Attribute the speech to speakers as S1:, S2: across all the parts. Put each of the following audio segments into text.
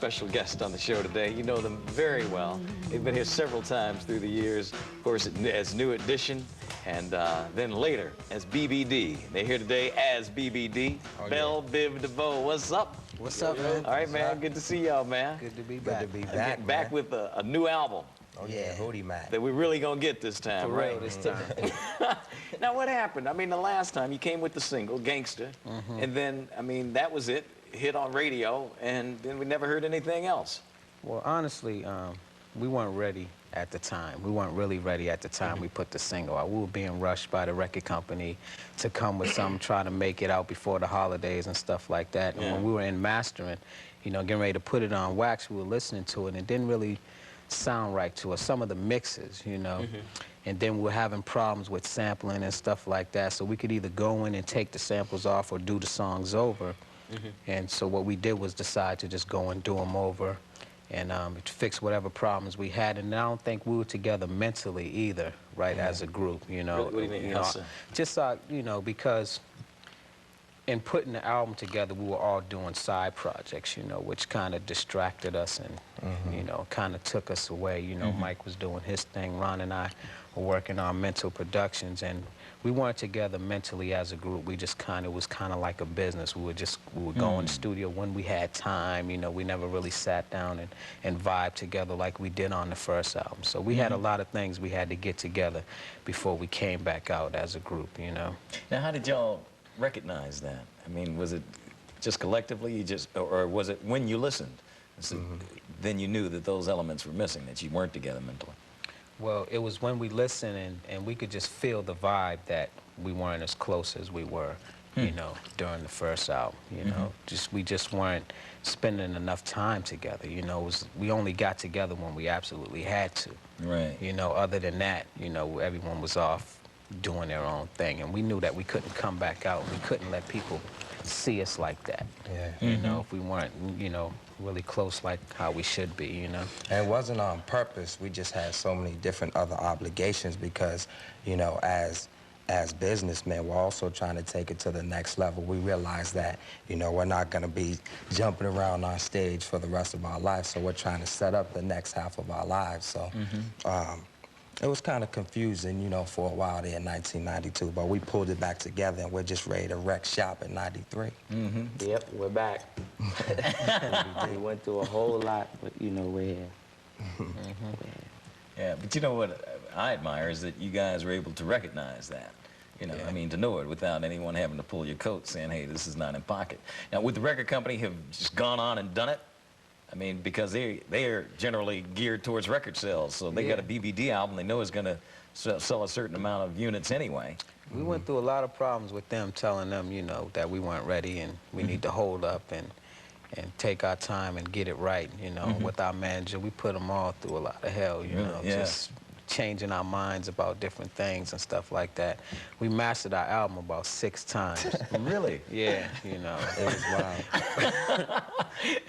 S1: Special guest on the show today. You know them very well. They've been here several times through the years. Of course, as New Edition, and then later as BBD. They're here today as BBD.
S2: Oh,
S1: Bell Biv DeVoe. What's up?
S2: What's up, man?
S1: All right, man. Good to see y'all, man.
S2: Good to be back.
S3: Good to be back,
S1: Back with a new album.
S3: Oh yeah, Hootie Mac.
S1: That we're really gonna get this time,
S2: For
S1: right?
S2: real this time.
S1: Now, what happened? I mean, the last time you came with the single "Gangster," and then, I mean, that was it. Hit on radio, and then we never heard anything else.
S2: Well, honestly, we weren't ready at the time. We weren't really ready at the time we put the single out. We were being rushed by the record company to come with something, try to make it out before the holidays and stuff like that. And when we were in mastering, you know, getting ready to put it on wax, we were listening to it, and it didn't really sound right to us. Some of the mixes, you know. And then we were having problems with sampling and stuff like that, so we could either go in and take the samples off or do the songs over. And so what we did was decide to just go and do them over and fix whatever problems we had. And I don't think we were together mentally either, right, as a group, you know.
S1: What do you mean?
S2: You know, just, you know, because in putting the album together, we were all doing side projects, you know, which kind of distracted us and, you know, kind of took us away. You know, Mike was doing his thing, Ron and I were working on mental productions, and we weren't together mentally as a group. We just was kind of like a business. We would go in the studio when we had time. You know, we never really sat down and vibed together like we did on the first album. So we had a lot of things we had to get together before we came back out as a group, you know.
S1: Now, how did y'all recognize that? I mean, was it just collectively, or was it when you listened? So then you knew that those elements were missing, that you weren't together mentally?
S2: Well, it was when we listened and we could just feel the vibe that we weren't as close as we were, you know, during the first album, you know. We just weren't spending enough time together, you know. We only got together when we absolutely had to.
S1: Right.
S2: You know, other than that, you know, everyone was off doing their own thing, and we knew that we couldn't come back out. We couldn't let people see us like that.
S3: Yeah.
S2: You know, if we weren't, you know, really close like how we should be, you know.
S3: And it wasn't on purpose. We just had so many different other obligations because, you know, as businessmen, we're also trying to take it to the next level. We realize that, you know, we're not going to be jumping around on stage for the rest of our life, so we're trying to set up the next half of our lives. So it was kind of confusing, you know, for a while there in 1992, but we pulled it back together, and we're just ready to wreck shop in 93.
S4: Yep, we're back. We went through a whole lot, but, you know, we're here.
S1: Yeah, but you know what I admire is that you guys were able to recognize that. You know, I mean, to know it without anyone having to pull your coat saying, hey, this is not in pocket. Now, would the record company have just gone on and done it? I mean, because they're generally geared towards record sales, so they got a BBD album, they know it's going to sell a certain amount of units anyway.
S2: We went through a lot of problems with them, telling them, you know, that we weren't ready and we need to hold up and take our time and get it right, you know. With our manager, we put them all through a lot of hell, you know, just changing our minds about different things and stuff like that. We mastered our album about 6 times.
S1: Really?
S2: Yeah, you know, it was wild.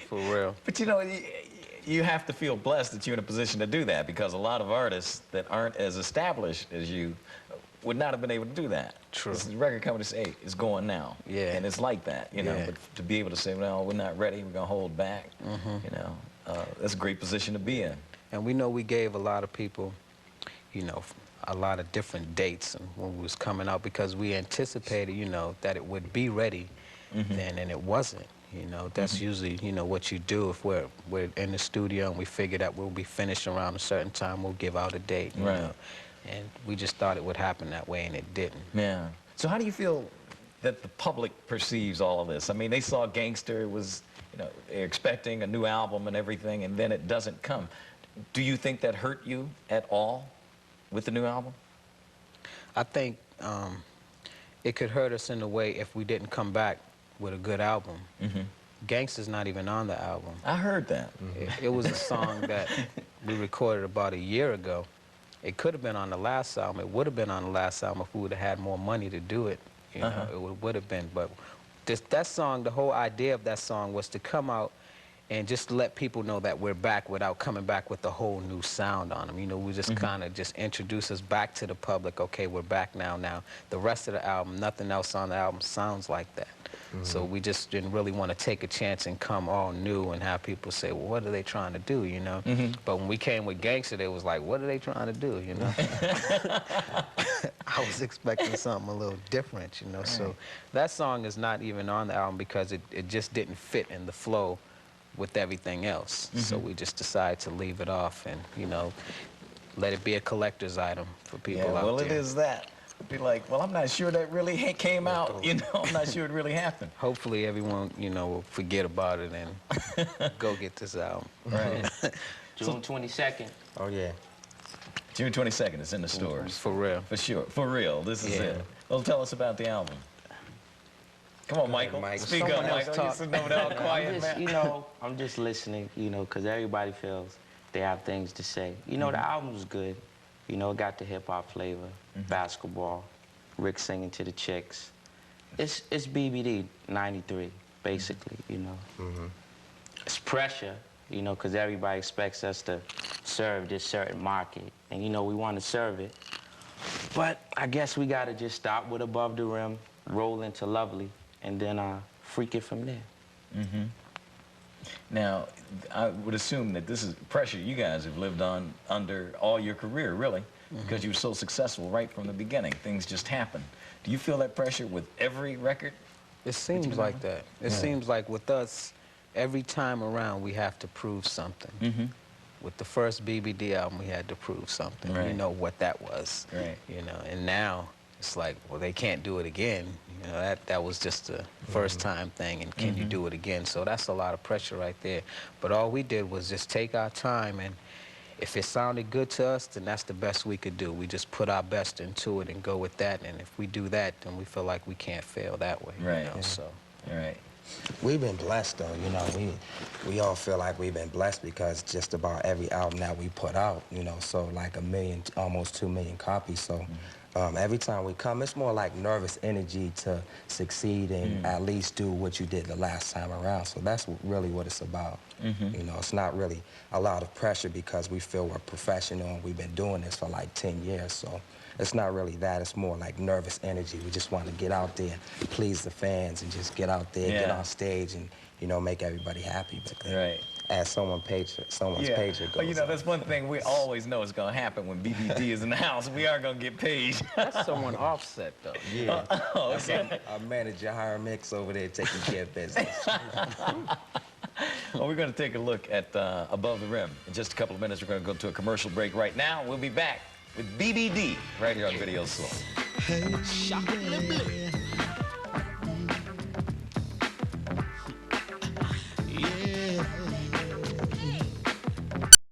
S2: For real.
S1: But you know, you have to feel blessed that you're in a position to do that, because a lot of artists that aren't as established as you would not have been able to do that.
S2: True.
S1: The record company say, hey, it's going now.
S2: Yeah.
S1: And it's like that, you know. But to be able to say, well, we're not ready, we're going to hold back, you know, that's a great position to be in.
S2: And we know we gave a lot of people, you know, a lot of different dates when we was coming out, because we anticipated, you know, that it would be ready then, and it wasn't. You know, that's usually, you know, what you do. If we're in the studio and we figure that we'll be finished around a certain time, we'll give out a date, you know. And we just thought it would happen that way, and it didn't.
S1: Yeah. So how do you feel that the public perceives all of this? I mean, they saw Gangster, it was, you know, they're expecting a new album and everything, and then it doesn't come. Do you think that hurt you at all with the new album?
S2: I think it could hurt us in a way if we didn't come back with a good album. Gangsta's not even on the album.
S1: I heard that.
S2: It was a song that we recorded about a year ago. It could have been on the last album. It would have been on the last album if we would have had more money to do it. You know, it would have been. But that song, the whole idea of that song was to come out and just let people know that we're back without coming back with a whole new sound on them. You know, we just kind of just introduce us back to the public. Okay, we're back now. Now, the rest of the album, nothing else on the album sounds like that. So we just didn't really want to take a chance and come all new and have people say, well, what are they trying to do, you know? But when we came with Gangsta, they was like, what are they trying to do, you know? I was expecting something a little different, you know? So that song is not even on the album because it just didn't fit in the flow with everything else. So we just decided to leave it off and, you know, let it be a collector's item for people out there.
S1: Well, it is that. Be like, well, I'm not sure that really came out, you know, I'm not sure it really happened.
S2: Hopefully everyone, you know, will forget about it and go get this album.
S1: Right.
S4: June 22nd.
S3: Oh, yeah.
S1: June 22nd, it's in the stores.
S2: For real.
S1: For sure. For real, this is
S2: Yeah.
S1: it. Well, tell us about the album. Come on, Michael.
S3: Mike.
S1: Speak up,
S2: Someone else
S1: Michael.
S2: talk.
S1: You're sitting over there all quiet,
S4: I'm just,
S1: man.
S4: you know, I'm just listening, you know, because everybody feels they have things to say. You know, the album's good. You know, it got the hip-hop flavor, basketball, Rick singing to the chicks. It's BBD 93, basically, you know. It's pressure, you know, because everybody expects us to serve this certain market. And, you know, we want to serve it. But I guess we got to just stop with Above the Rim, roll into Lovely, and then freak it from there.
S1: Now, I would assume that this is pressure you guys have lived on under all your career, really, because you were so successful right from the beginning. Things just happen. Do you feel that pressure with every record?
S2: It seems like that. It seems like with us, every time around, we have to prove something. With the first BBD album, we had to prove something.
S1: Right.
S2: We know what that was.
S1: Right.
S2: You know, and now it's like, well, they can't do it again. You know, that was just a first-time thing, and can you do it again? So that's a lot of pressure right there. But all we did was just take our time, and if it sounded good to us, then that's the best we could do. We just put our best into it and go with that, and if we do that, then we feel like we can't fail that way.
S1: Right.
S2: You know, so.
S1: All right.
S3: We've been blessed, though. You know, we all feel like we've been blessed because just about every album that we put out, you know, so like 1 million, almost 2 million copies. So every time we come, it's more like nervous energy to succeed and at least do what you did the last time around. So that's really what it's about. You know, it's not really a lot of pressure because we feel we're professional and we've been doing this for like 10 years. So it's not really that. It's more like nervous energy. We just want to get out there, please the fans, and just get out there, get on stage, and, you know, make everybody happy. But then,
S1: Right.
S3: as someone's pager goes
S1: Well, you know,
S3: up.
S1: that's one thing we always know is going to happen when BBD is in the house. We are going to get paid.
S2: That's someone offset, though.
S3: Yeah.
S1: Oh, okay.
S3: Our manager, Hire Mix, over there taking care of business.
S1: Well, we're going to take a look at Above the Rim. In just a couple of minutes, we're going to go to a commercial break right now. We'll be back with BBD right here on Video Soul.
S5: Hey, shockingly blue.